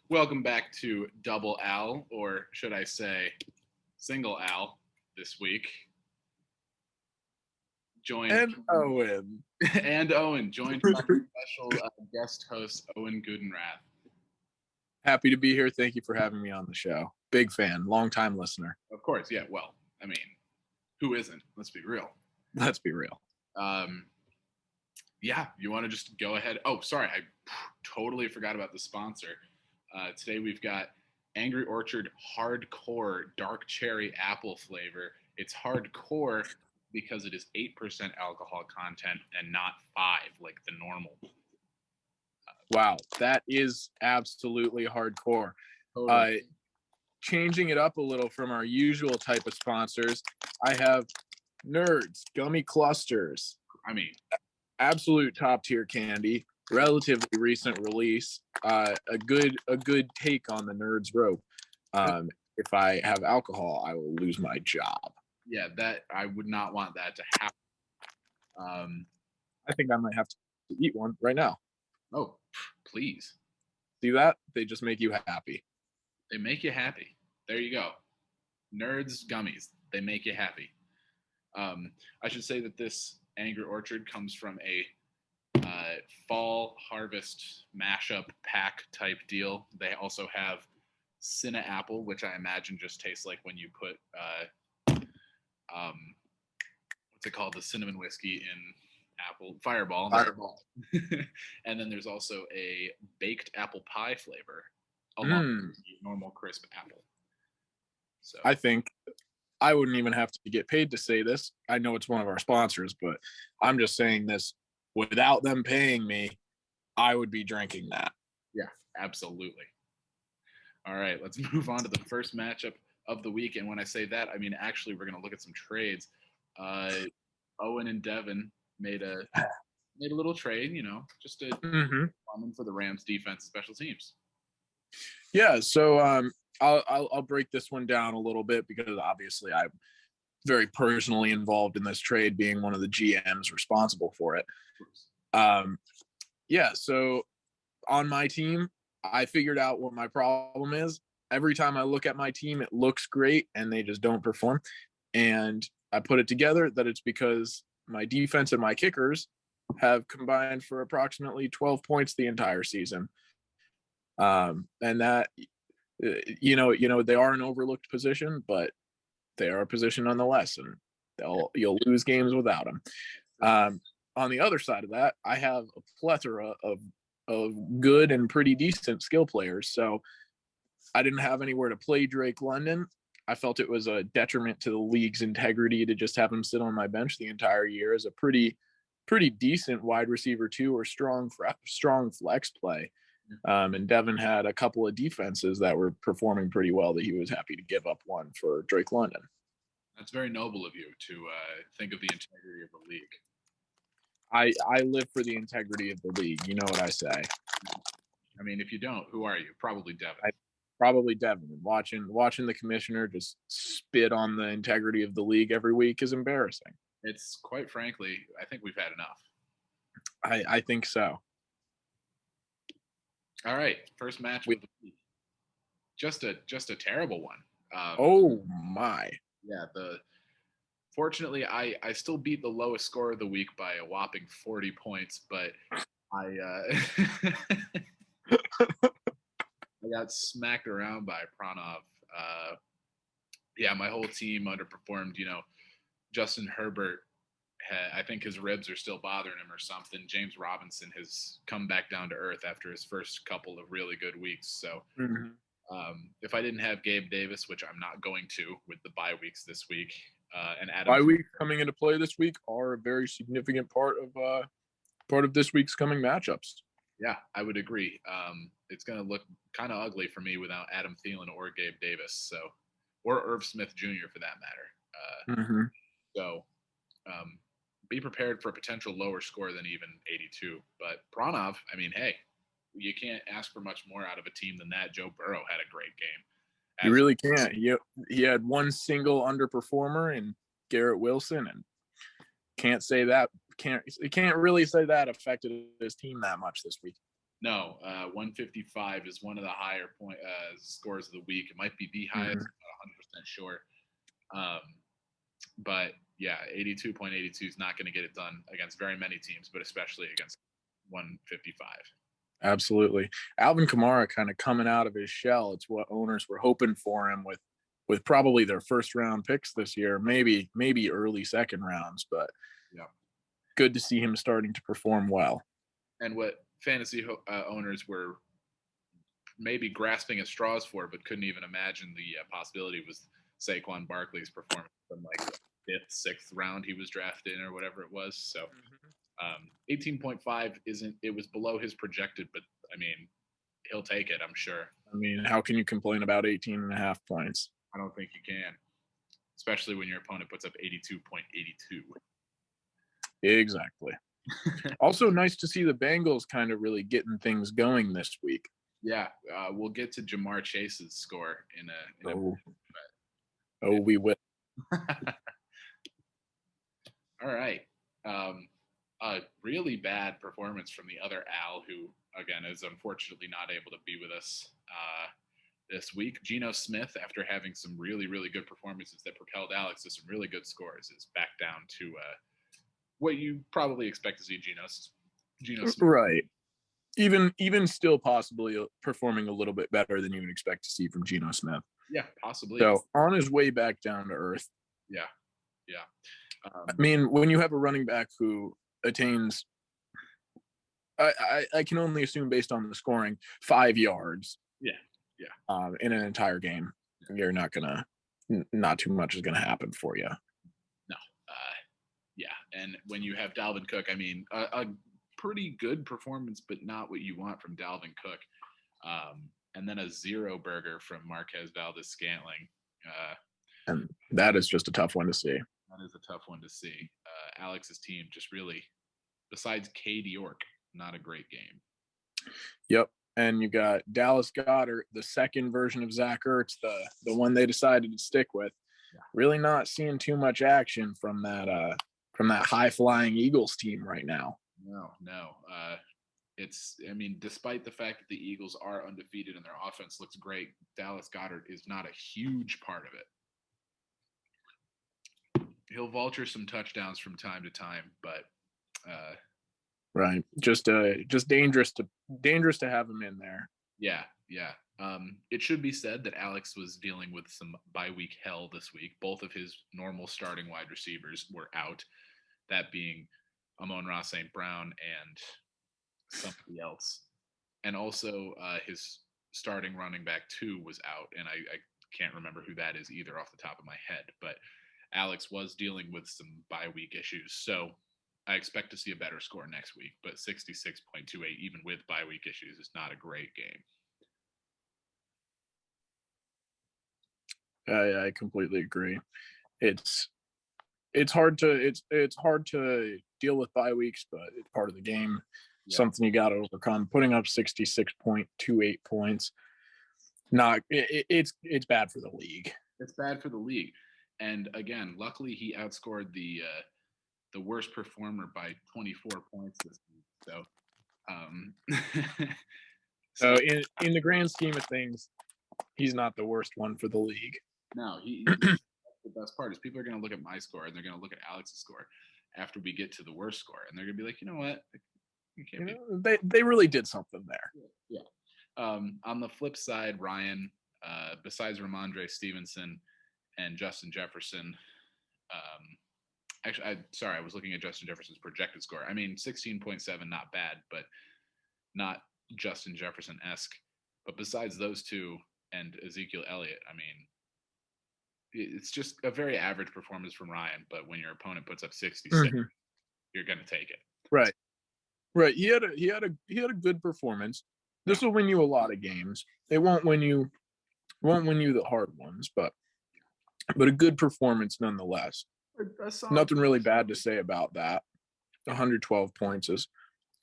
Welcome back to Double Al, or should I say Single Al, this week. Joined And Owen. and Owen, joined by special guest host Owen Gudenrath. Happy to be here. Thank you for having me on the show. Big fan, long-time listener. Of course, yeah. Well, I mean, who isn't? Let's be real. Let's be real. Yeah, you want to just go ahead? Oh, sorry, I totally forgot about the sponsor. Today we've got Angry Orchard Hardcore Dark Cherry Apple flavor. It's hardcore because it is 8% alcohol content and not 5 like the normal. Wow, that is absolutely hardcore. Totally. Changing it up a little from our usual type of sponsors, I have Nerds Gummy Clusters. I mean, absolute top tier candy, relatively recent release. A good take on the Nerds rope. If I have alcohol, I will lose my job. Yeah, that I would not want that to happen. I think I might have to eat one right now. Oh, please. See that? They just make you happy. They make you happy. There you go. Nerds gummies. They make you happy. I should say that this Angry Orchard comes from a fall harvest mashup pack type deal. They also have Cinna Apple, which I imagine just tastes like when you put what's it called, the cinnamon whiskey in apple Fireball. And then there's also a baked apple pie flavor along with the normal crisp apple. So I think I wouldn't even have to get paid to say this. I know it's one of our sponsors, but I'm just saying this without them paying me. I would be drinking that. Yeah, absolutely. All right, let's move on to the first matchup of the week. And when I say that, I mean actually we're going to look at some trades. Owen and Devin made a little trade, just to for the Rams defense and special teams. Yeah, so I'll break this one down a little bit because obviously I'm very personally involved in this trade, being one of the GMs responsible for it. Yeah, so on my team, I figured out what my problem is. Every time I look at my team, it looks great and they just don't perform. And I put it together that it's because my defense and my kickers have combined for approximately 12 points the entire season. And that, they are an overlooked position, but they are a position nonetheless, and you'll lose games without them. On the other side of that, I have a plethora of good and pretty decent skill players. So I didn't have anywhere to play Drake London. I felt it was a detriment to the league's integrity to just have him sit on my bench the entire year as a pretty decent wide receiver 2 or strong flex play. And Devin had a couple of defenses that were performing pretty well that he was happy to give up one for Drake London. That's very noble of you to think of the integrity of the league. I live for the integrity of the league. You know what I say. I mean, if you don't, who are you? Probably Devin. Probably Devin. Watching the commissioner just spit on the integrity of the league every week is embarrassing. It's quite frankly, I think we've had enough. I think so. All right, first match of the week. Just a terrible one. Oh my! Yeah, fortunately, I still beat the lowest score of the week by a whopping 40 points, but I got smacked around by Pranav. My whole team underperformed. Justin Herbert, I think his ribs are still bothering him or something. James Robinson has come back down to earth after his first couple of really good weeks. So if I didn't have Gabe Davis, which I'm not going to with the bye weeks this week, and Adam bye week coming into play this week are a very significant part of this week's coming matchups. Yeah, I would agree. It's going to look kind of ugly for me without Adam Thielen or Gabe Davis, or Irv Smith Jr. for that matter. So be prepared for a potential lower score than even 82. But Pranav, I mean, hey, you can't ask for much more out of a team than that. Joe Burrow had a great game. You really can't. He had one single underperformer in Garrett Wilson, and can't really say that affected his team that much this week. No, 155 is one of the higher point scores of the week. It might be the highest. I'm not 100% sure. But yeah, 82.82 is not going to get it done against very many teams, but especially against 155. Absolutely. Alvin Kamara kind of coming out of his shell. It's what owners were hoping for him with probably their first round picks this year, maybe early second rounds, but yeah, good to see him starting to perform well. And what fantasy owners were maybe grasping at straws for, but couldn't even imagine the possibility was Saquon Barkley's performance from like the fifth, sixth round he was drafted in or whatever it was. So 18.5 isn't, it was below his projected, but I mean, he'll take it, I'm sure. I mean, how can you complain about 18 and a half points? I don't think you can, especially when your opponent puts up 82.82. Exactly. Also nice to see the Bengals kind of really getting things going this week. Yeah, we'll get to Jamar Chase's score in a we will. All right. A really bad performance from the other Al, who again is unfortunately not able to be with us this week. Geno Smith, after having some really, really good performances that propelled Alex to some really good scores, is back down to what you probably expect to see Geno Smith. Right. Even still possibly performing a little bit better than you would expect to see from Geno Smith. Yeah, possibly. So on his way back down to earth. Yeah. I mean, when you have a running back who attains, I can only assume based on the scoring, 5 yards. Yeah. In an entire game, you're not too much is gonna happen for you. No. Yeah, and when you have Dalvin Cook, I mean, a pretty good performance, but not what you want from Dalvin Cook. And then a zero burger from Marquez Valdes-Scantling. And that is just a tough one to see. That is a tough one to see. Alex's team just really, besides Cade York, not a great game. Yep. And you got Dallas Goedert, the second version of Zach Ertz, the one they decided to stick with. Yeah. Really not seeing too much action from that high flying Eagles team right now. No. I mean, despite the fact that the Eagles are undefeated and their offense looks great, Dallas Goedert is not a huge part of it. He'll vulture some touchdowns from time to time, but right, just dangerous to have him in there. Yeah. It should be said that Alex was dealing with some bye week hell this week. Both of his normal starting wide receivers were out, that being Amon-Ra St. Brown and somebody else. And also his starting running back 2 was out, and I can't remember who that is either off the top of my head. But Alex was dealing with some bye week issues, so I expect to see a better score next week. But 66.28, even with bye week issues, is not a great game. I completely agree. It's hard to deal with bye weeks, but it's part of the game. Yeah. Something you got to overcome. Putting up 66.28 points, it's bad for the league. It's bad for the league, and again, luckily he outscored the worst performer by 24 points this week. So in the grand scheme of things, he's not the worst one for the league. No, the best part is people are going to look at my score and they're going to look at Alex's score after we get to the worst score, and they're going to be like, you know what? They really did something there. Yeah. On the flip side, Ryan, besides Ramondre Stevenson and Justin Jefferson, actually, I was looking at Justin Jefferson's projected score. I mean, 16.7, not bad, but not Justin Jefferson-esque. But besides those two and Ezekiel Elliott, I mean, it's just a very average performance from Ryan. But when your opponent puts up 66, you're going to take it. Right. He had a good performance. This will win you a lot of games. It won't win you the hard ones, but a good performance nonetheless. Nothing really bad to say about that. 112 points is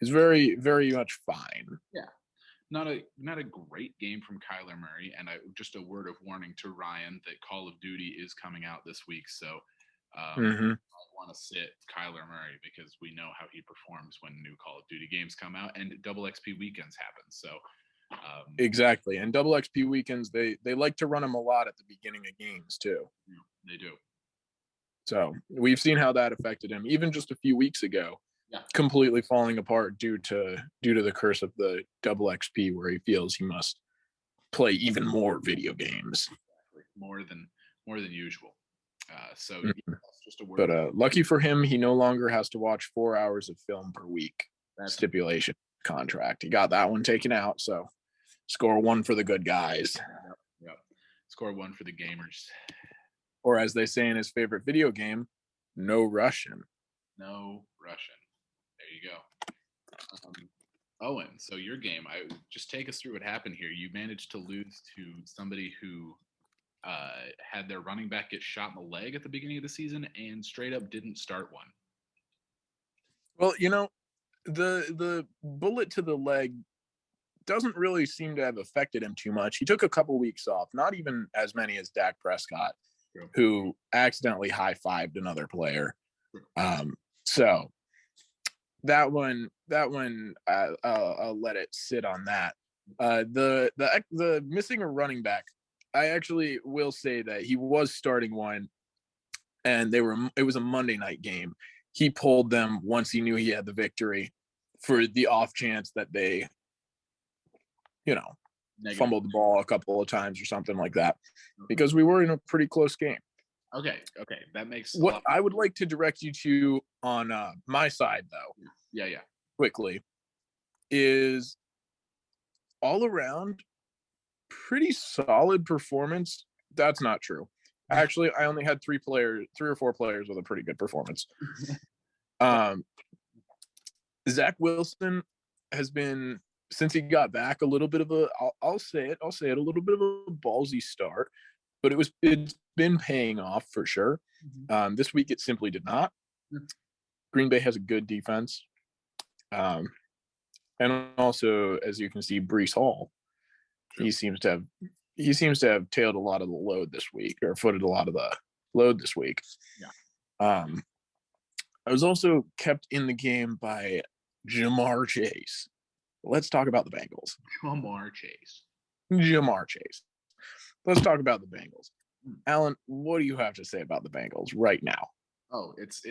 very, very much fine. Yeah. Not a great game from Kyler Murray, and just a word of warning to Ryan that Call of Duty is coming out this week, so want to sit Kyler Murray because we know how he performs when new Call of Duty games come out and double XP weekends happen. So exactly, and double XP weekends they like to run them a lot at the beginning of games too. They do. So we've seen how that affected him even just a few weeks ago. Yeah. Completely falling apart due to the curse of the double XP, where he feels he must play even more video games. Exactly. More than usual. So that's just a word. But lucky for him, he no longer has to watch 4 hours of film per week. That's stipulation contract. He got that one taken out. So score 1 for the good guys. Yep. Score 1 for the gamers. Or as they say in his favorite video game, no Russian. No Russian. There you go. Owen, so your game, just take us through what happened here. You managed to lose to somebody who had their running back get shot in the leg at the beginning of the season and straight up didn't start one. Well, the bullet to the leg doesn't really seem to have affected him too much. He took a couple weeks off, not even as many as Dak Prescott, who accidentally high-fived another player. So that one I'll let it sit on that. The missing a running back, I actually will say that he was starting one, and it was a Monday night game. He pulled them once he knew he had the victory, for the off chance that they fumbled the ball a couple of times or something like that, because we were in a pretty close game. Okay, that makes what I would like to direct you to on my side, though. Yeah. Quickly, is all around pretty solid performance. That's not true. Actually, I only had 3 or 4 players with a pretty good performance. Zach Wilson has been, since he got back, a little bit of a, I'll say it, a little bit of a ballsy start, but it's been paying off for sure. This week it simply did not. Green Bay has a good defense. And also, as you can see, Breece Hall, he seems to have tailed a lot of the load this week, or footed a lot of the load this week. Yeah. I was also kept in the game by Ja'Marr Chase. Let's talk about the Bengals. Ja'Marr Chase. Let's talk about the Bengals. Alan, what do you have to say about the Bengals right now? Oh, it's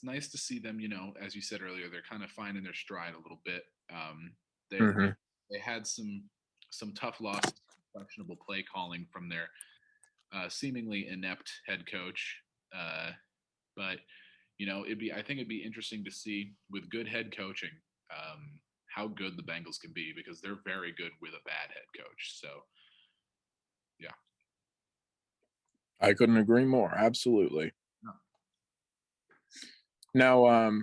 nice to see them. As you said earlier, they're kind of finding their stride a little bit. They had some tough losses, questionable play calling from their seemingly inept head coach. But I think it'd be interesting to see, with good head coaching, how good the Bengals can be, because they're very good with a bad head coach. So, yeah. I couldn't agree more. Absolutely. No.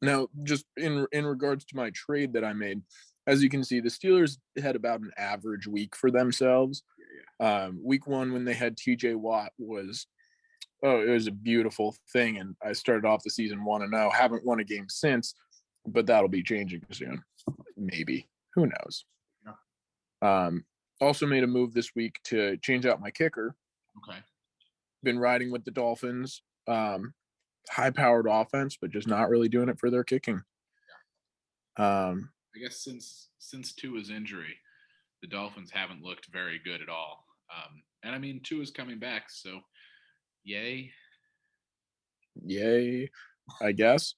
Now, just in regards to my trade that I made, as you can see, the Steelers had about an average week for themselves. Week 1, when they had TJ Watt, it was a beautiful thing, and I started off the season 1-0. Haven't won a game since, but that'll be changing soon. Maybe. Who knows? Yeah. Also made a move this week to change out my kicker. Okay. Been riding with the Dolphins. High-powered offense, but just not really doing it for their kicking. Yeah. I guess since Tua's injury, the Dolphins haven't looked very good at all. And I mean, Tua's coming back, so yay, I guess.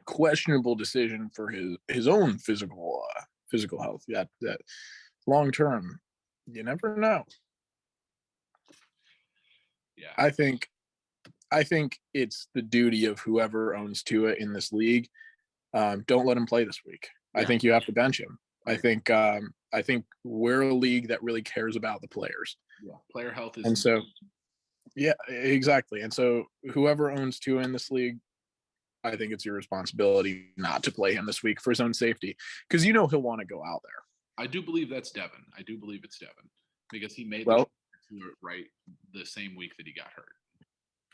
Questionable decision for his own physical health. That long term, you never know. Yeah, I think it's the duty of whoever owns Tua in this league. Don't let him play this week. Yeah. I think you have to bench him. I think we're a league that really cares about the players. Yeah, player health is. And so, yeah, exactly. And so whoever owns Tua in this league, I think it's your responsibility not to play him this week for his own safety, because he'll want to go out there. I do believe that's Devin. I do believe it's Devin, because he made the right the same week that he got hurt.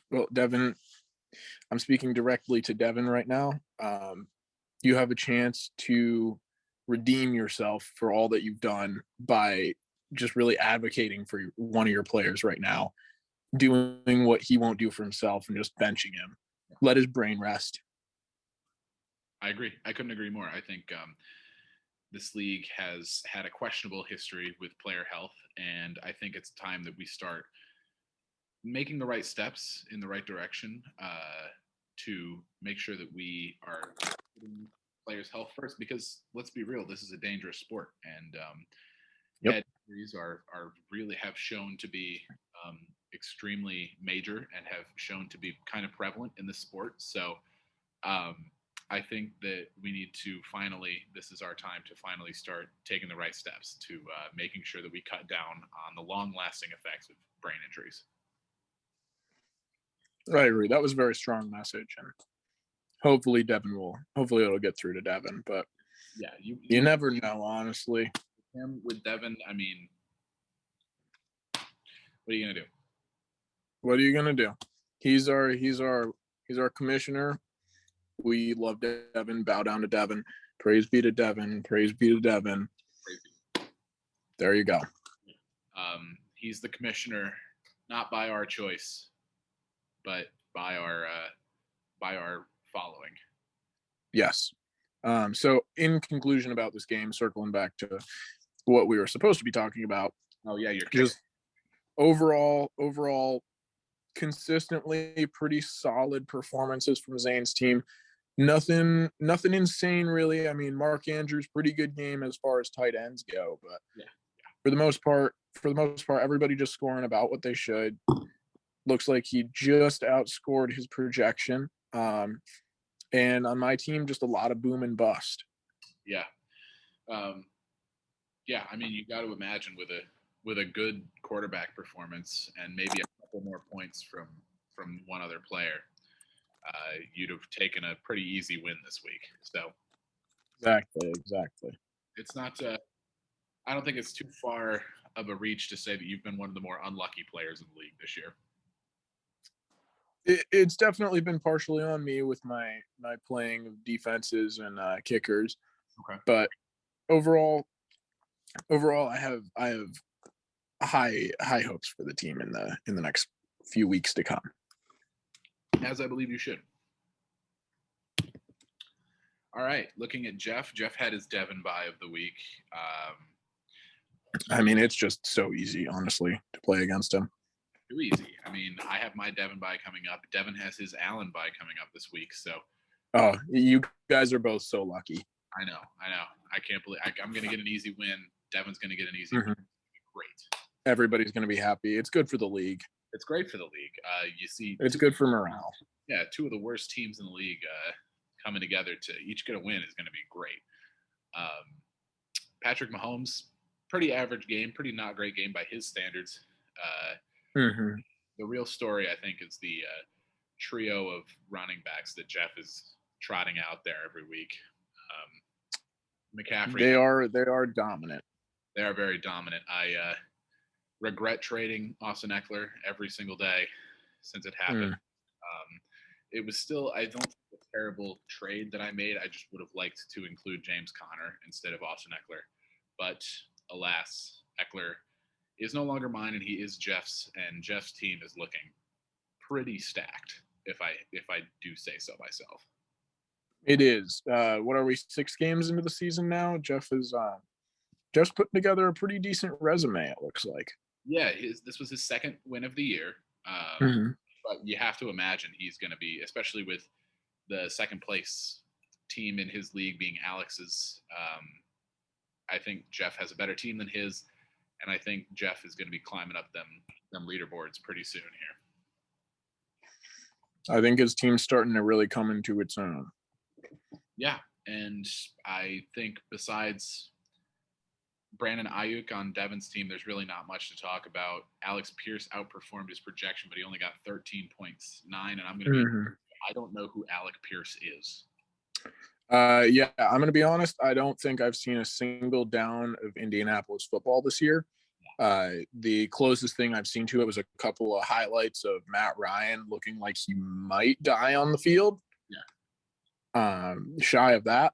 Well, Devin, I'm speaking directly to Devin right now. You have a chance to redeem yourself for all that you've done by just really advocating for one of your players right now. doing what he won't do for himself and just benching him. Let his brain rest. I agree. I couldn't agree more. I think this league has had a questionable history with player health, and I think it's time that we start making the right steps in the right direction to make sure that we are putting players' health first. Because let's be real, this is a dangerous sport, and head injuries are really have shown to be extremely major and have shown to be kind of prevalent in this sport. So I think that we need to this is our time to finally start taking the right steps to making sure that we cut down on the long lasting effects of brain injuries. I agree. That was a very strong message. And hopefully it'll get through to Devin, but yeah, you never know, honestly. Him with Devin, I mean, what are you gonna do? What are you gonna do? He's our commissioner. We love Devin. Bow down to Devin. Praise be to Devin. Praise be to Devin. There you go. He's the commissioner, not by our choice, but by our following. Yes. So in conclusion about this game, circling back to what we were supposed to be talking about. Oh yeah, you're just overall consistently pretty solid performances from Zane's team. Nothing insane really. I mean, Mark Andrews, pretty good game as far as tight ends go, but for the most part, everybody just scoring about what they should. Looks like he just outscored his projection. And on my team, just a lot of boom and bust. Yeah. Yeah, I mean, you got to imagine with a good quarterback performance and maybe a couple more points from one other player, you'd have taken a pretty easy win this week. So exactly. It's not. I don't think it's too far of a reach to say that you've been one of the more unlucky players in the league this year. It's definitely been partially on me with my playing of defenses and kickers. Okay. But overall, I have high hopes for the team in the next few weeks to come. As I believe you should. All right, looking at Jeff. Jeff had his Devin bye of the week. I mean, it's just so easy, honestly, to play against him. Too easy. I mean, I have my Devin bye coming up. Devin has his Allen bye coming up this week. So. Oh, you guys are both so lucky. I know. I can't believe I'm going to get an easy win. Devin's going to get an easy win. Great. Everybody's going to be happy. It's good for the league. It's great for the league. You see, it's good for morale. Yeah, two of the worst teams in the league coming together to each get a win is going to be great. Patrick Mahomes, pretty average game, pretty not great game by his standards. The real story, I think, is the trio of running backs that Jeff is trotting out there every week. McCaffrey. They are dominant. They are very dominant. I regret trading Austin Eckler every single day since it happened. It was still, I don't think, a terrible trade that I made. I just would have liked to include James Conner instead of Austin Eckler. But alas, Eckler is no longer mine, and he is Jeff's, and Jeff's team is looking pretty stacked, if I do say so myself. It is. What are we, 6 games into the season now? Jeff's putting together a pretty decent resume, it looks like. Yeah, this was his second win of the year. But you have to imagine he's going to be, especially with the second place team in his league being Alex's. I think Jeff has a better team than his, and I think Jeff is going to be climbing up them leaderboards pretty soon here. I think his team's starting to really come into its own. Yeah, and I think besides Brandon Ayuk on Devin's team, there's really not much to talk about. Alex Pierce outperformed his projection, but he only got 13.9, and I'm going to be I don't know who Alec Pierce is. Yeah, I'm going to be honest. I don't think I've seen a single down of Indianapolis football this year. The closest thing I've seen to it was a couple of highlights of Matt Ryan looking like he might die on the field. Yeah. Shy of that,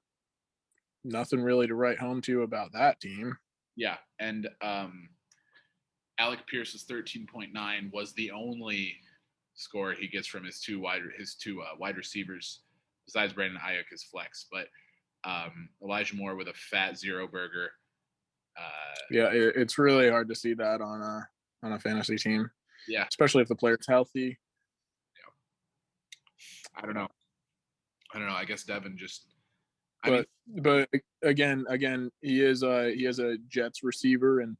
nothing really to write home to about that team. Yeah, and Alec Pierce's 13.9 was the only score he gets from his two wide receivers, besides Brandon Ayuk as flex. But Elijah Moore with a fat zero burger. Yeah, it's really hard to see that on a fantasy team. Yeah, especially if the player's healthy. Yeah. I don't know. I guess Devin just. But again, he is a Jets receiver, and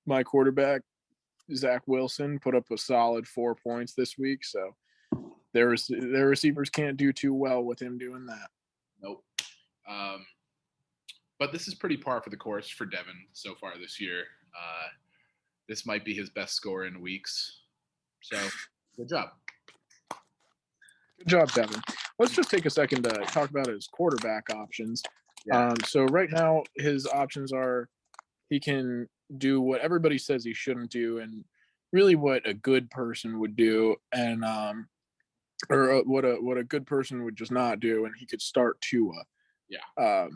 my quarterback Zach Wilson put up a solid 4 points this week. So their receivers can't do too well with him doing that. Nope. But this is pretty par for the course for Devin so far this year. This might be his best score in weeks. So good job. Good job, Devin. Let's just take a second to talk about his quarterback options. Yeah. So right now his options are he can do what everybody says he shouldn't do, and really what a good person would do, and or what a good person would just not do, and he could start Tua. Yeah.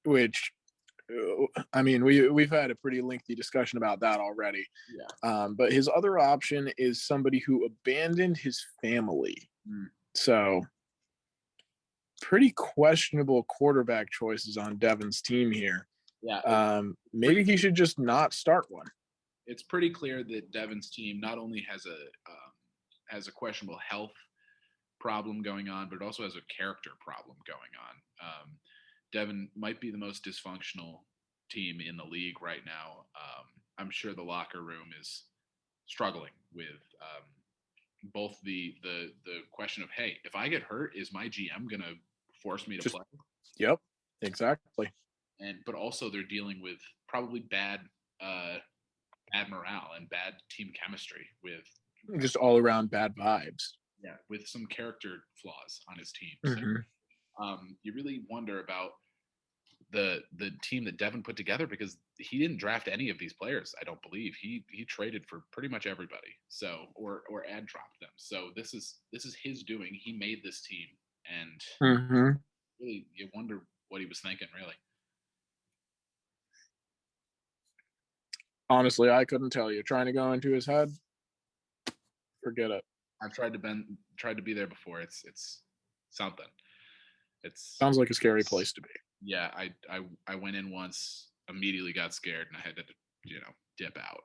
Which, I mean, we've had a pretty lengthy discussion about that already. Yeah. But his other option is somebody who abandoned his family. So pretty questionable quarterback choices on Devin's team here. Yeah. Maybe he should just not start one. It's pretty clear that Devin's team not only has a questionable health problem going on, but it also has a character problem going on. Devin might be the most dysfunctional team in the league right now. I'm sure the locker room is struggling with both the question of, hey, if I get hurt, is my GM going to force me to play? Yep, exactly. But also they're dealing with probably bad morale and bad team chemistry with just all around bad vibes. Yeah, with some character flaws on his team. Mm-hmm. So, you really wonder about the team that Devin put together, because he didn't draft any of these players. I don't believe he traded for pretty much everybody. So or ad dropped them. So this is his doing. He made this team, and really you wonder what he was thinking. Really, honestly, I couldn't tell you. Trying to go into his head, forget it. I've tried to be there before. It's something. It sounds like a scary place to be. Yeah, I went in once, immediately got scared, and I had to dip out.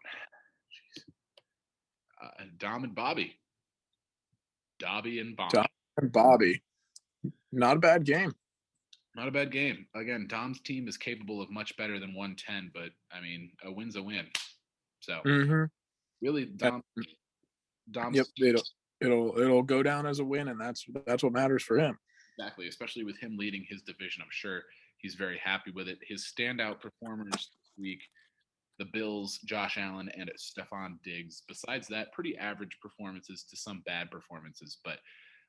Dom and Bobby. Dobby and Bobby. Dom and Bobby. Not a bad game. Not a bad game. Again, Dom's team is capable of much better than 110, but I mean, a win's a win. So really, Dom's yep, it'll go down as a win, and that's what matters for him. Exactly, especially with him leading his division. I'm sure he's very happy with it. His standout performers this week, the Bills, Josh Allen, and Stephon Diggs. Besides that, pretty average performances to some bad performances. But,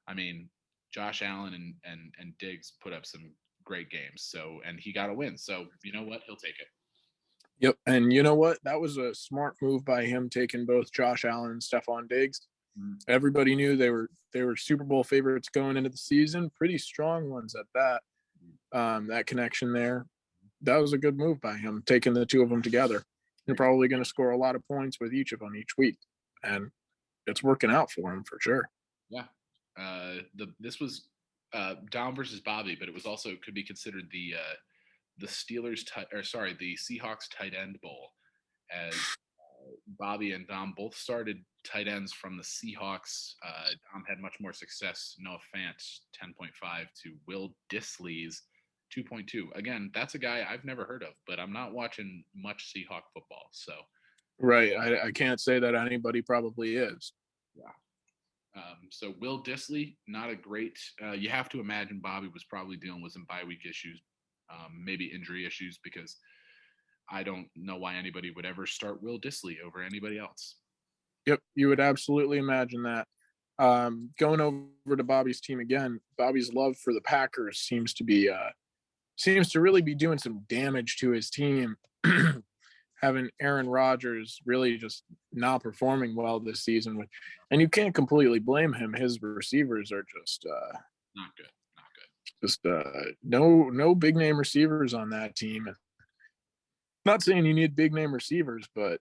I mean, Josh Allen and Diggs put up some great games. So, and he got a win. So, you know what? He'll take it. Yep, and you know what? That was a smart move by him, taking both Josh Allen and Stephon Diggs. Everybody knew they were Super Bowl favorites going into the season, pretty strong ones at that. That connection there, that was a good move by him, taking the two of them together. You're probably going to score a lot of points with each of them each week, and it's working out for him for sure. Yeah, this was Dom versus Bobby, but it was also could be considered the Seahawks tight end bowl, as Bobby and Dom both started tight ends from the Seahawks. Dom had much more success. Noah Fant, 10.5 to Will Dissly's 2.2. Again, that's a guy I've never heard of, but I'm not watching much Seahawk football. So, right. I can't say that anybody probably is. Yeah. So Will Dissly, not a great, you have to imagine Bobby was probably dealing with some bye week issues, maybe injury issues, because I don't know why anybody would ever start Will Dissly over anybody else. Yep, you would absolutely imagine that. Going over to Bobby's team again, Bobby's love for the Packers seems to really be doing some damage to his team. Having Aaron Rodgers really just not performing well this season, and you can't completely blame him. His receivers are just not good. Just no big name receivers on that team. And not saying you need big name receivers, but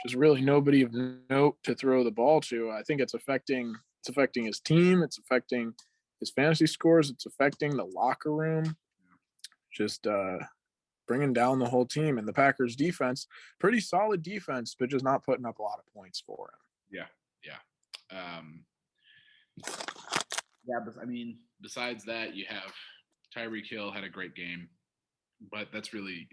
just really nobody of note to throw the ball to. I think it's affecting his team. It's affecting his fantasy scores. It's affecting the locker room. Just bringing down the whole team. And the Packers defense, pretty solid defense, but just not putting up a lot of points for him. Yeah. But I mean, besides that, you have Tyreek Hill had a great game, but that's really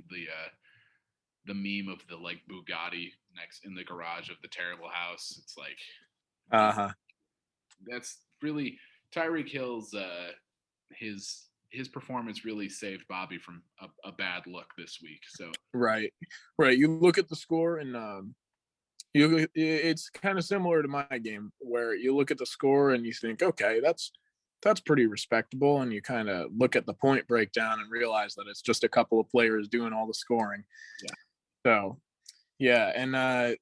the meme of the like Bugatti next in the garage of the terrible house. It's like, that's really Tyreek Hill's his performance really saved Bobby from a bad look this week. So right. You look at the score and it's kind of similar to my game where you look at the score and you think, okay, that's pretty respectable, and you kind of look at the point breakdown and realize that it's just a couple of players doing all the scoring. Yeah. So, yeah, and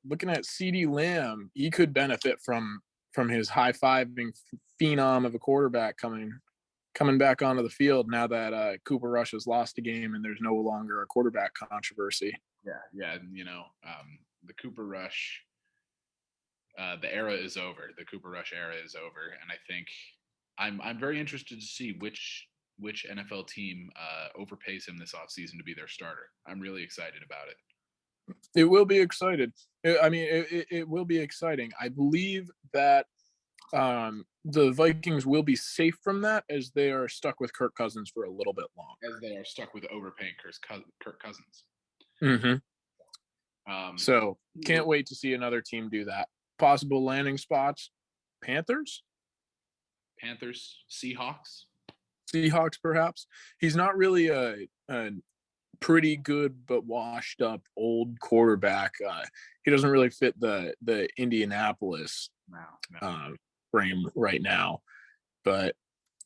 looking at CeeDee Lamb, he could benefit from his high-fiving phenom of a quarterback coming back onto the field now that Cooper Rush has lost a game and there's no longer a quarterback controversy. Yeah, and the Cooper Rush, the era is over. The Cooper Rush era is over, and I think I'm very interested to see which NFL team overpays him this offseason to be their starter. I'm really excited about it. It will be excited. I mean, it will be exciting. I believe that the Vikings will be safe from that as they are stuck with Kirk Cousins for a little bit long. As they are stuck with overpaying Kirk Cousins. Mm-hmm. So can't wait to see another team do that. Possible landing spots: Panthers, Seahawks, perhaps. He's not really a pretty good but washed up old quarterback. He doesn't really fit the Indianapolis frame right now, but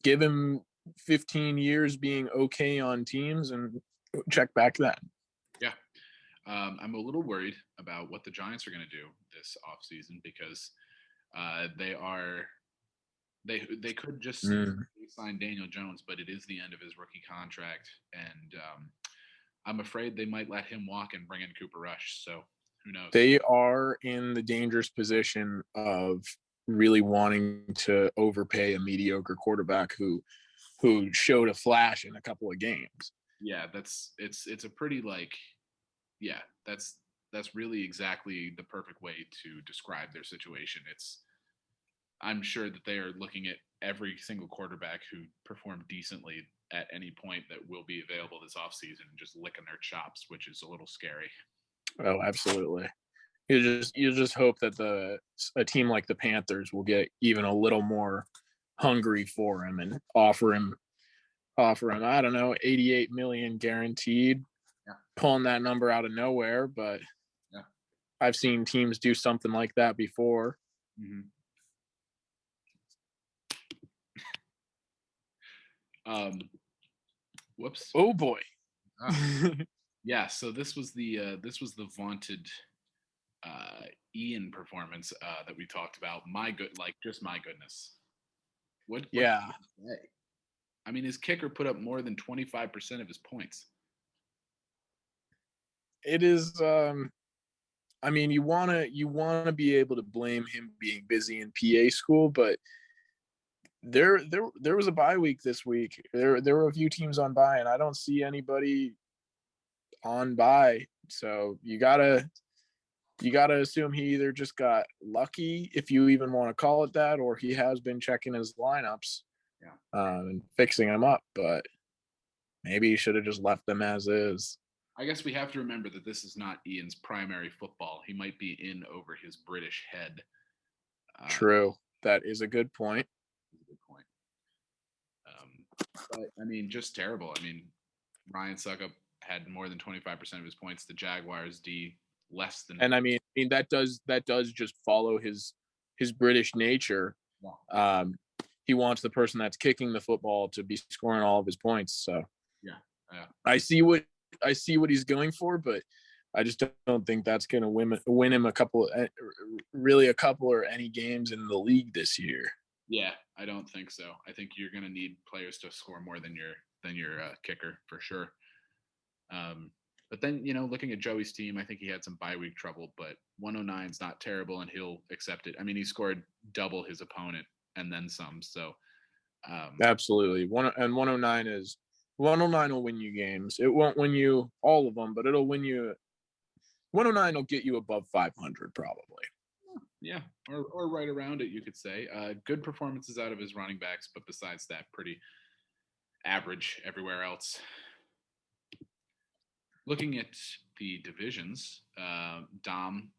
give him 15 years being okay on teams and check back then. Yeah. I'm a little worried about what the Giants are going to do this offseason because they could just sign Daniel Jones, but it is the end of his rookie contract, and I'm afraid they might let him walk and bring in Cooper Rush. So who knows? They are in the dangerous position of really wanting to overpay a mediocre quarterback who showed a flash in a couple of games. Yeah, it's a pretty that's really exactly the perfect way to describe their situation. I'm sure that they are looking at every single quarterback who performed decently at any point that will be available this offseason and just licking their chops, which is a little scary. Oh, absolutely. You just hope that a team like the Panthers will get even a little more hungry for him and offer him I don't know, 88 million guaranteed. Yeah. Pulling that number out of nowhere, but yeah. I've seen teams do something like that before. Mm-hmm. Whoops. Oh boy. Yeah, so this was the vaunted Ian performance that we talked about. Just my goodness. What yeah. I mean, his kicker put up more than 25% of his points. It is I mean, you want to be able to blame him being busy in PA school, but there was a bye week this week. There were a few teams on bye, and I don't see anybody on bye. So you gotta assume he either just got lucky, if you even want to call it that, or he has been checking his lineups, and fixing them up. But maybe he should have just left them as is. I guess we have to remember that this is not Ian's primary football. He might be in over his British head. True. That is a good point. But I mean, just terrible. I mean, Ryan Suckup had more than 25% of his points. The Jaguars D less than. And I mean that does just follow his British nature. Yeah. He wants the person that's kicking the football to be scoring all of his points. So yeah. I see what he's going for, but I just don't think that's going to win him a couple or any games in the league this year. Yeah, I don't think so. I think you're going to need players to score more than your kicker for sure. But then, looking at Joey's team, I think he had some bye week trouble, but 109 is not terrible, and he'll accept it. I mean, he scored double his opponent and then some. So, absolutely. 109 will win you games. It won't win you all of them, but it'll win you. 109 will get you above 500 probably. Yeah, or right around it, you could say. Good performances out of his running backs, but besides that, pretty average everywhere else. Looking at the divisions, Dom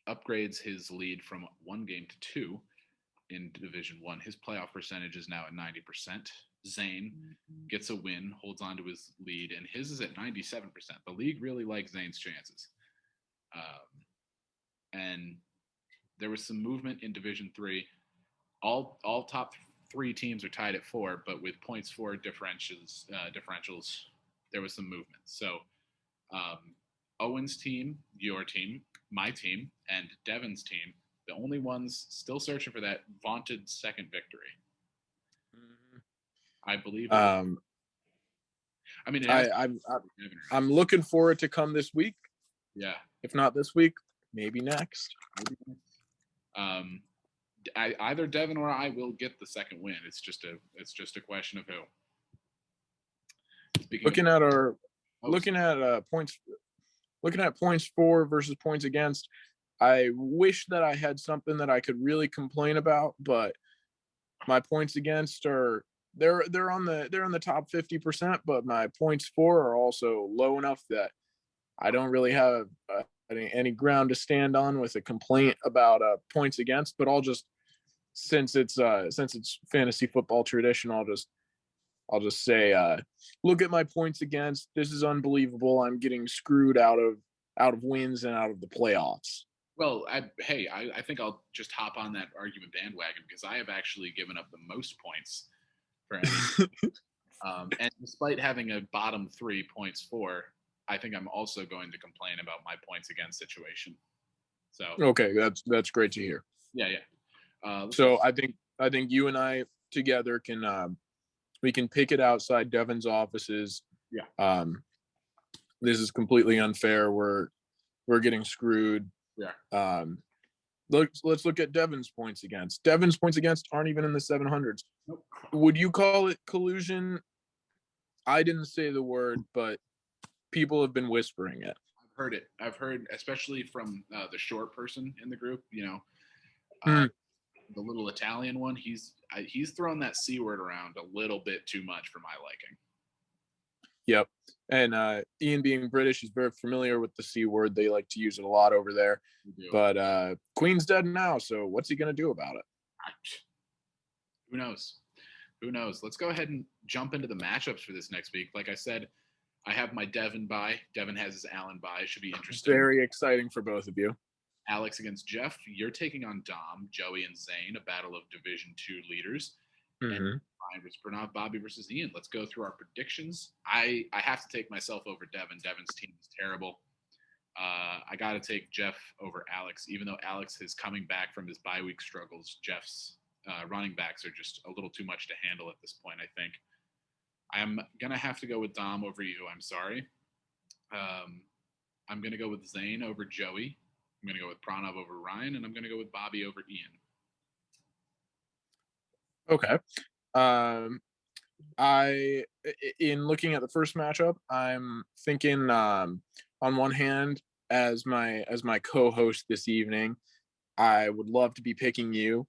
upgrades his lead from 1 game to 2 in Division 1. His playoff percentage is now at 90%. Zane gets a win, holds on to his lead, and his is at 97%. The league really likes Zane's chances. And there was some movement in Division 3. All top 3 teams are tied at 4, but with points for differentials, there was some movement. So Owen's team, your team, my team, and Devin's team, the only ones still searching for that vaunted second victory. I believe. I mean, I'm looking for it to come this week. Yeah. If not this week, maybe next. Either Devin or I will get the second win. It's just a question of who. Looking at points for versus points against, I wish that I had something that I could really complain about, but my points against are they're on the top 50%, but my points for are also low enough that I don't really have any ground to stand on with a complaint about points against. But I'll just since it's fantasy football tradition, I'll just say, look at my points against. This is unbelievable. I'm getting screwed out of wins and out of the playoffs. Well, I think I'll just hop on that argument bandwagon because I have actually given up the most points for any. And despite having a bottom 3 points for, I think I'm also going to complain about my points against situation. So okay, that's great to hear. Yeah. So I think you and I together can we can pick it outside Devin's offices. Yeah. This is completely unfair. We're getting screwed. Yeah. Let's look at Devin's points against. Devin's points against aren't even in the 700s. Nope. Would you call it collusion? I didn't say the word, but people have been whispering it. I've heard, especially from the short person in the group. The little Italian one. He's thrown that C word around a little bit too much for my liking. Yep. And Ian, being British, is very familiar with the C word. They like to use it a lot over there. But Queen's dead now, so what's he going to do about it? Who knows? Let's go ahead and jump into the matchups for this next week. Like I said, I have my Devin bye. Devin has his Allen bye. Should be interesting. Very exciting for both of you. Alex against Jeff. You're taking on Dom, Joey, and Zane, a battle of Division 2 leaders. Mm-hmm. And Ryan versus Pranav, Bobby versus Ian. Let's go through our predictions. I have to take myself over Devin. Devin's team is terrible. I got to take Jeff over Alex, even though Alex is coming back from his bye week struggles. Jeff's running backs are just a little too much to handle at this point, I think. I'm going to have to go with Dom over you. I'm sorry. I'm going to go with Zane over Joey. I'm going to go with Pranav over Ryan, and I'm going to go with Bobby over Ian. Okay. In looking at the first matchup, I'm thinking on one hand, as my co-host this evening, I would love to be picking you.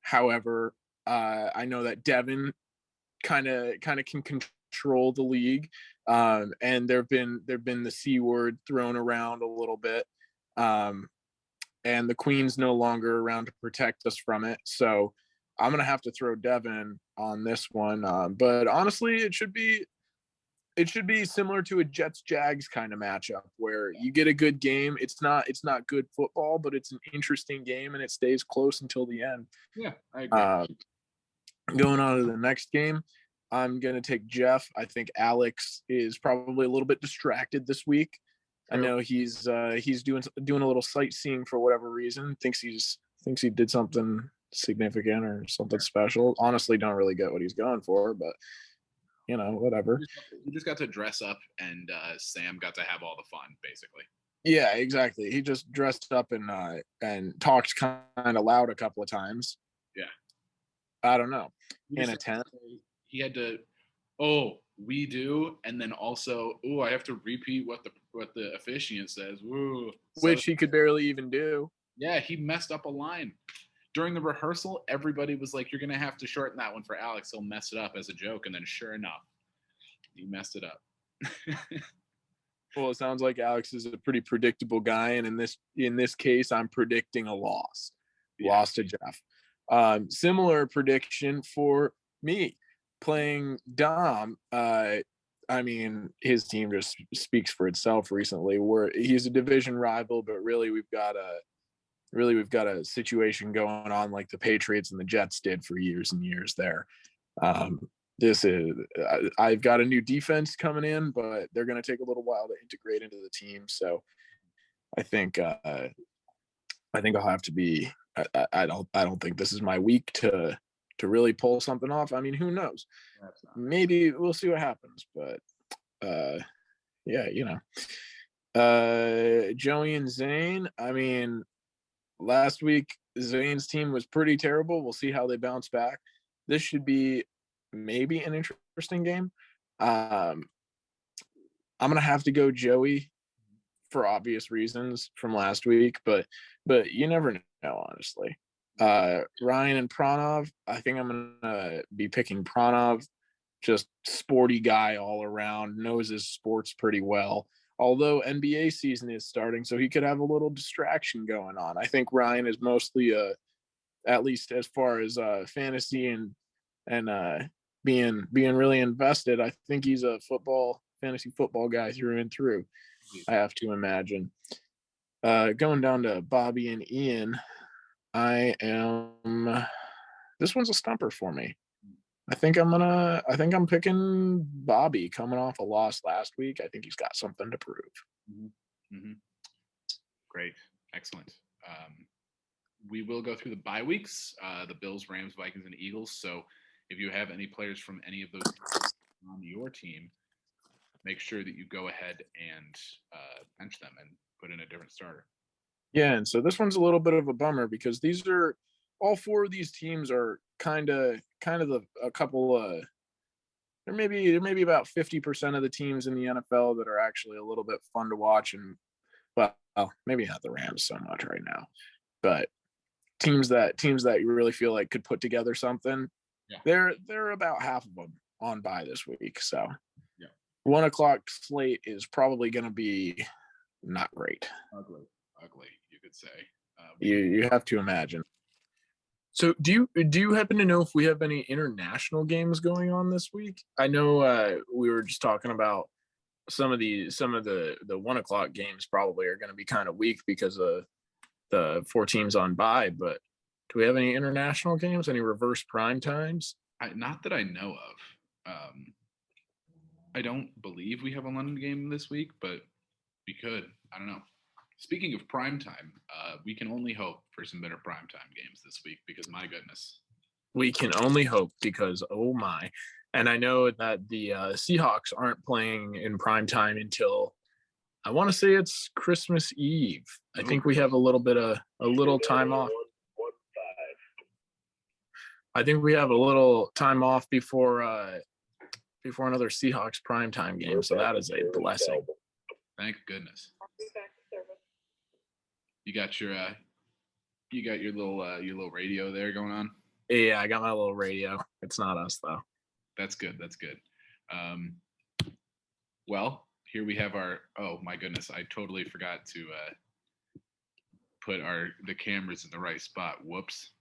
However, I know that Devin kind of can control the league, and there've been the C word thrown around a little bit. And the Queen's no longer around to protect us from it. So I'm going to have to throw Devin on this one. But honestly, it should be similar to a Jets-Jags kind of matchup where you get a good game. It's not good football, but it's an interesting game and it stays close until the end. Yeah, I agree. Going on to the next game, I'm going to take Jeff. I think Alex is probably a little bit distracted this week. I know he's doing a little sightseeing for whatever reason. Thinks he did something significant or something special. Honestly, don't really get what he's going for, but whatever. He just got to dress up, and Sam got to have all the fun, basically. Yeah, exactly. He just dressed up and talked kind of loud a couple of times. Yeah. I don't know. In a tent. He had to, we do, and then also, I have to repeat what the officiant says. Which he could barely even do. Yeah, he messed up a line. During the rehearsal, everybody was like, you're going to have to shorten that one for Alex. He'll mess it up as a joke. And then sure enough, he messed it up. Well, it sounds like Alex is a pretty predictable guy. And in this case, I'm predicting a loss. Yeah. Loss to Jeff. Similar prediction for me playing Dom. I mean, his team just speaks for itself recently, where he's a division rival, but really we've got a situation going on like the Patriots and the Jets did for years and years there. I've got a new defense coming in, but they're going to take a little while to integrate into the team. So I think I'll have to be, I don't think this is my week to really pull something off. I mean, who knows? Maybe we'll see what happens, but yeah, Joey and Zane, I mean, last week Zane's team was pretty terrible. We'll see how they bounce back. This should be maybe an interesting game. I'm gonna have to go Joey for obvious reasons from last week, but you never know, honestly. Ryan and Pranav, I think I'm gonna be picking Pranav. Just sporty guy all around, knows his sports pretty well. Although NBA season is starting, so he could have a little distraction going on. I think Ryan is mostly, at least as far as fantasy and being really invested. I think he's a fantasy football guy through and through. I have to imagine. Going down to Bobby and Ian, this one's a stumper for me. I think I'm picking Bobby coming off a loss last week. I think he's got something to prove. Mm-hmm. Mm-hmm. Great. Excellent. We will go through the bye weeks, the Bills, Rams, Vikings, and Eagles. So if you have any players from any of those on your team, make sure that you go ahead and bench them and put in a different starter. Yeah, and so this one's a little bit of a bummer because all four of these teams are kind of a couple there may be about 50% of the teams in the NFL that are actually a little bit fun to watch, and well, maybe not the Rams so much right now, but teams that you really feel like could put together something. Yeah. They're about half of them on bye this week, so yeah. 1 o'clock slate is probably going to be not great. Ugly, you could say. You have to imagine. So do you happen to know if we have any international games going on this week? I know we were just talking about some of the 1 o'clock games probably are going to be kind of weak because of the 4 teams on bye, but do we have any international games, any reverse prime times? Not that I know of. I don't believe we have a London game this week, but we could. I don't know. Speaking of primetime, we can only hope for some better primetime games this week because, my goodness. We can only hope because, oh my. And I know that the Seahawks aren't playing in primetime until, I want to say it's Christmas Eve. I think we have a little time off. I think we have a little time off before another Seahawks primetime game. So that is a blessing. Thank goodness. You got your little radio there going on? Yeah, I got my little radio. It's not us though. That's good. Well, here we have our, oh my goodness, I totally forgot to put the cameras in the right spot. Whoops.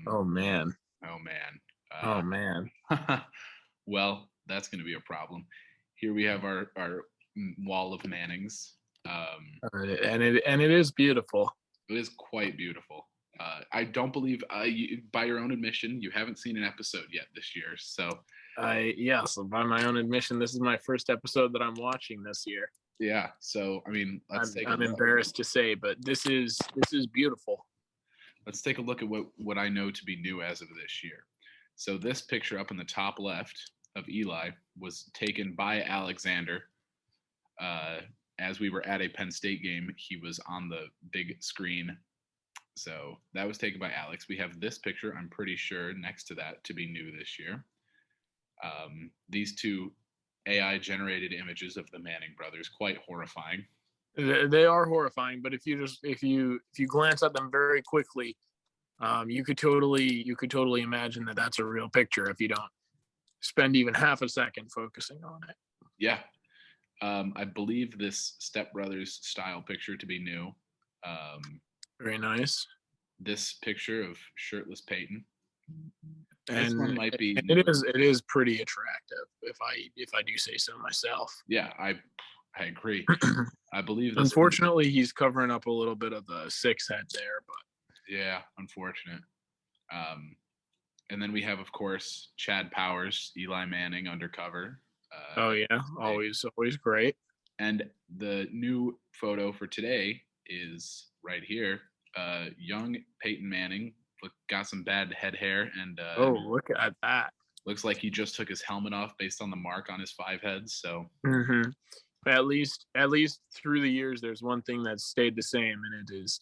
Oh man. Well, that's going to be a problem. Here we have our wall of Mannings. And it is beautiful. It is quite beautiful. I don't believe, by your own admission, you haven't seen an episode yet this year. So, yes, by my own admission, this is my first episode that I'm watching this year. Yeah. So, I mean, I'm embarrassed to say, but this is beautiful. Let's take a look at what I know to be new as of this year. So this picture up in the top left of Eli was taken by Alexander. As we were at a Penn State game, he was on the big screen. So that was taken by Alex. We have this picture, I'm pretty sure, next to that to be new this year. These two AI generated images of the Manning brothers, quite horrifying. They are horrifying, but if you glance at them very quickly, you could totally imagine that that's a real picture if you don't spend even half a second focusing on it. Yeah. I believe this Step Brothers style picture to be new. Very nice. This picture of shirtless Peyton. And this one might be. It is pretty attractive, if I do say so myself. Yeah, I agree. I believe. Unfortunately, he's covering up a little bit of the 6 head there, but yeah, unfortunate. And then we have, of course, Chad Powers, Eli Manning undercover. Oh yeah, always great. And the new photo for today is right here. Young Peyton Manning got some bad head hair, and oh, look at that! Looks like he just took his helmet off based on the mark on his 5 heads. So, at least through the years, there's one thing that's stayed the same, and it is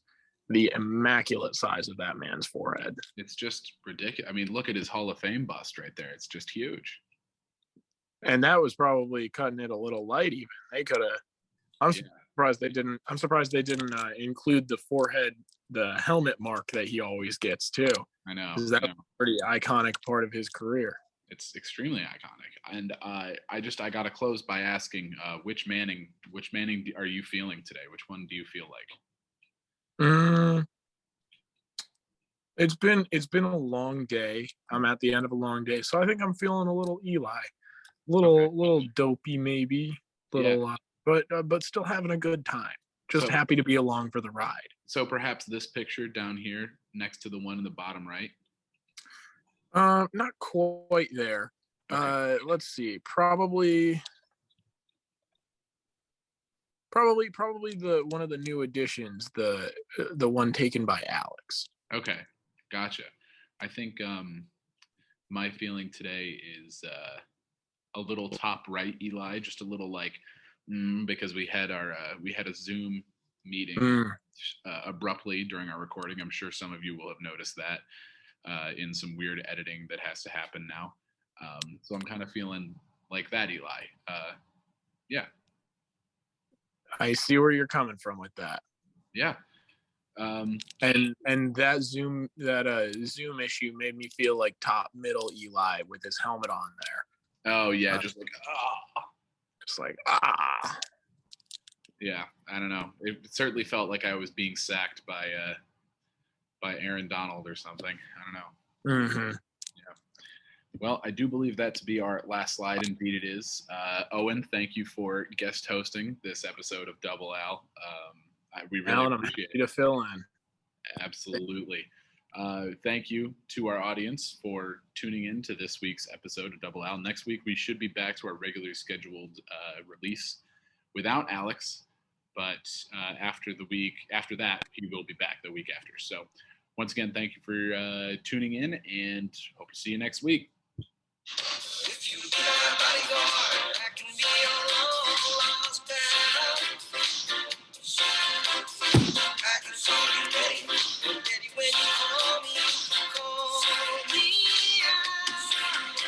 the immaculate size of that man's forehead. It's just ridiculous. I mean, look at his Hall of Fame bust right there. It's just huge. And that was probably cutting it a little light. Even they could have. I'm surprised they didn't. I'm surprised they didn't include the forehead, the helmet mark that he always gets too. I know. Because that's a pretty iconic part of his career. It's extremely iconic. And I got to close by asking, which Manning are you feeling today? Which one do you feel like? It's been a long day. I'm at the end of a long day, so I think I'm feeling a little Eli. Little dopey maybe, but still having a good time. Just happy to be along for the ride. So perhaps this picture down here next to the one in the bottom right. Not quite there. Okay. Let's see. Probably the one of the new additions, the one taken by Alex. Okay, gotcha. I think my feeling today is a little top right, Eli, just a little like because we had a Zoom meeting abruptly during our recording. I'm sure some of you will have noticed that in some weird editing that has to happen now. So I'm kind of feeling like that, Eli. Yeah. I see where you're coming from with that. Yeah. And that Zoom issue made me feel like top middle Eli with his helmet on there. Oh yeah, just like yeah, I don't know. It certainly felt like I was being sacked by Aaron Donald or something. I don't know. Yeah. Well, I do believe that to be our last slide. Indeed, it is. Owen, thank you for guest hosting this episode of Double Al. We really Alan, appreciate I'm happy to fill in. Absolutely. Thank you to our audience for tuning in to this week's episode of Double Al. Next week, we should be back to our regularly scheduled release without Alex, but after that, he will be back the week after. So once again, thank you for tuning in, and hope to see you next week. If you